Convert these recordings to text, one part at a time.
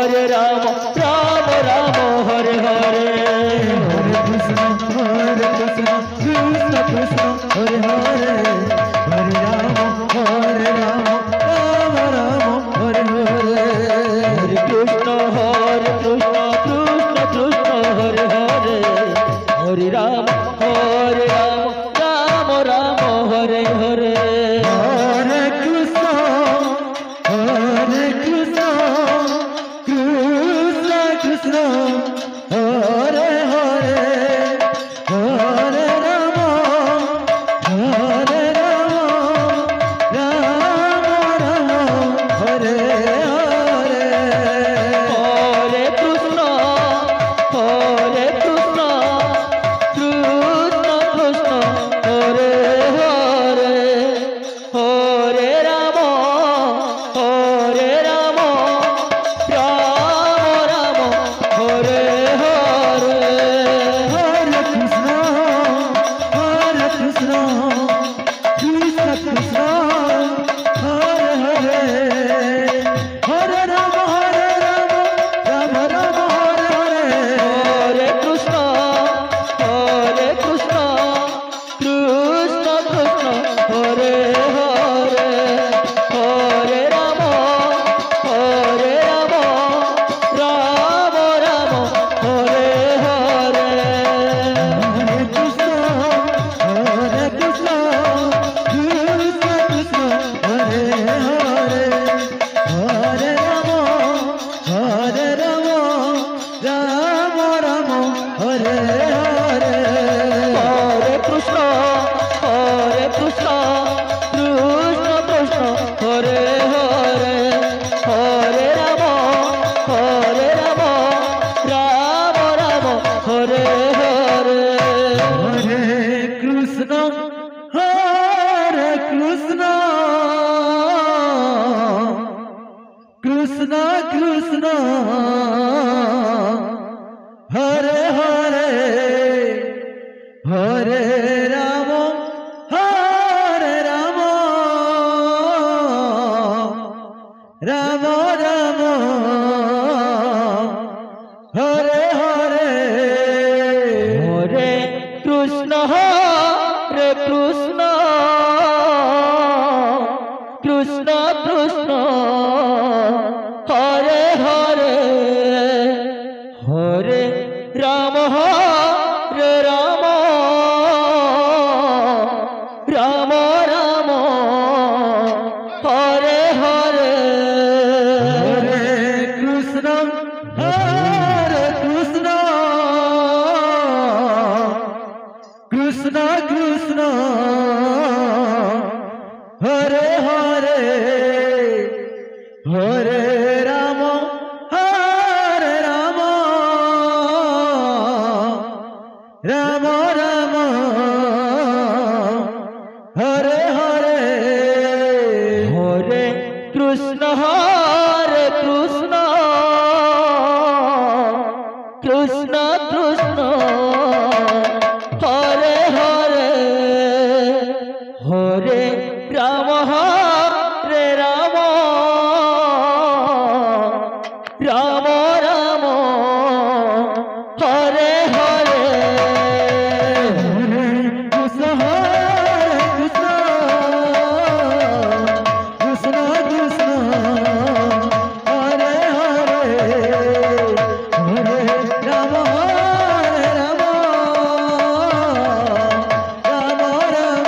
Hare Ram Ram Ram Hare Hare Hare Krishna Krishna Krishna Hare Hare Hare Ram Ram Ram Hare Hare Hare Krishna Krishna Krishna Hare Hare Hare Ram Ram Ram Hare Hare Hare Krishna Krishna Krishna Hare Hare Hare Ram Ram Ram Hare Hare Hare Krishna Krishna Krishna Hare Hare Hare Ram Ram Hare Hare Hare Krishna Krishna Krishna Hare Hare Hare Ram Ram Ram Hare Hare Hare Krishna Krishna Krishna Hare Hare Hare Ram Ram Ram Hare Hare Hare Krishna Krishna Krishna Hare Hare Hare Ram Ram Ram Hare Hare Hare Krishna Krishna Krishna Hare Hare Hare Ram Ram Hare Hare Hare Krishna Krishna Krishna Hare Hare Hare Ram Ram Ram Hare Hare Hare Krishna Krishna Krishna Hare Hare Hare Ram Ram Ram Hare Hare Hare Krishna Krishna Krishna Hare Hare Hare Ram Ram Ram Hare Hare Hare Krishna Krishna Krishna Hare Hare Hare Ram Ram Ram Hare Hare Hare Krishna Krishna Krishna Hare Hare Hare Ram Ram Ram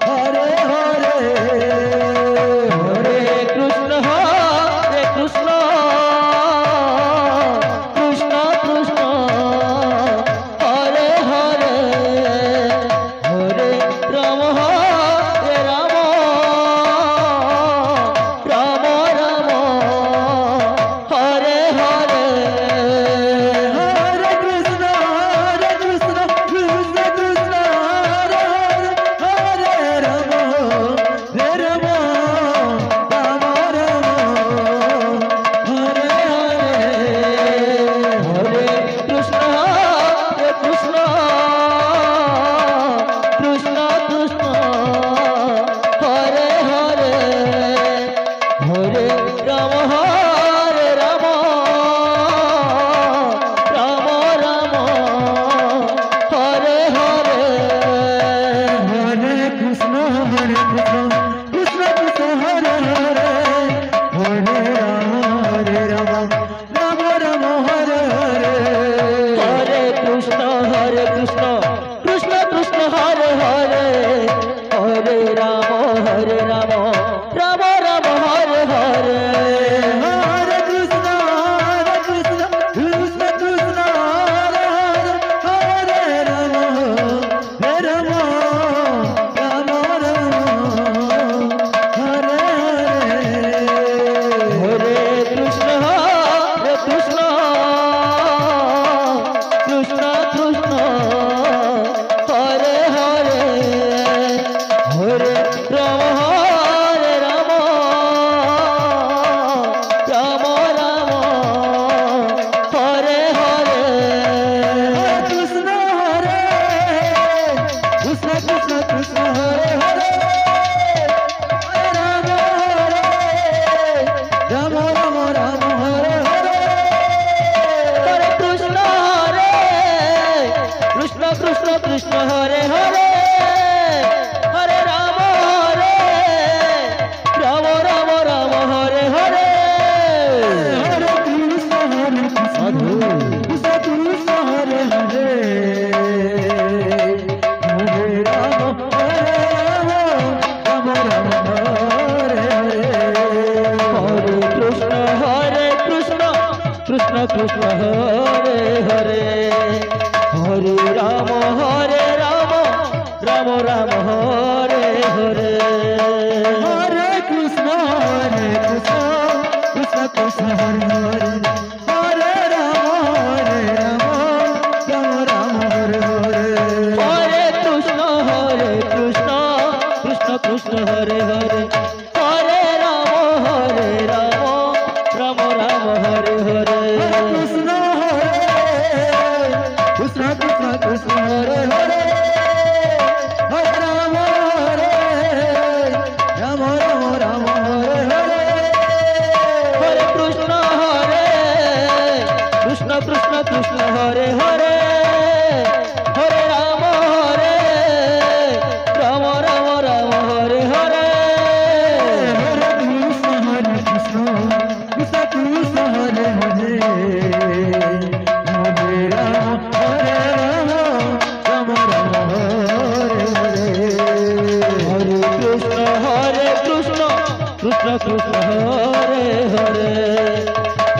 Hare Hare Hare Krishna Krishna Krishna Hare Hare Hare Ram Ram Ram Hare Hare Hare Krishna Krishna Krishna Hare Hare Hare Ram Ram Ram Hare Hare Hare Krishna Krishna Krishna Hare Hare Hare Ram Ram Ram Hare Hare Krishna Krishna Krishna Krishna Hare Hare Hare Ram Ram Ram Hare Hare Hare Krishna Krishna Krishna Hare Hare Hare Ram Ram Ram Hare Hare Hare Krishna Krishna Krishna Hare Hare Hare Ram Ram Ram Hare Hare Hare Krishna Krishna Krishna Hare Hare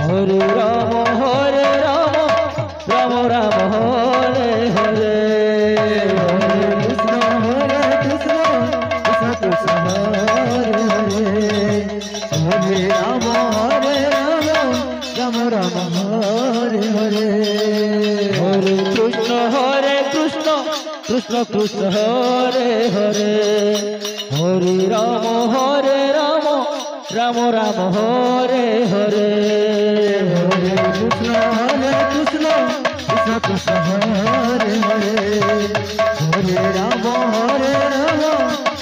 Hare Ram Ram Ram Hare Hare Krishna Krishna Krishna Hare Hare Hare Ram Ram Ram Hare Hare Hare Krishna Krishna Krishna Hare Hare Hare Ram Ram Ram Hare Hare Hare Krishna Krishna Krishna Hare Hare Hare Ram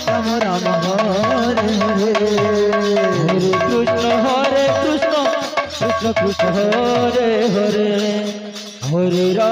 Ram Ram Hare Hare Hare Krishna Krishna Krishna Hare Hare Hare Ram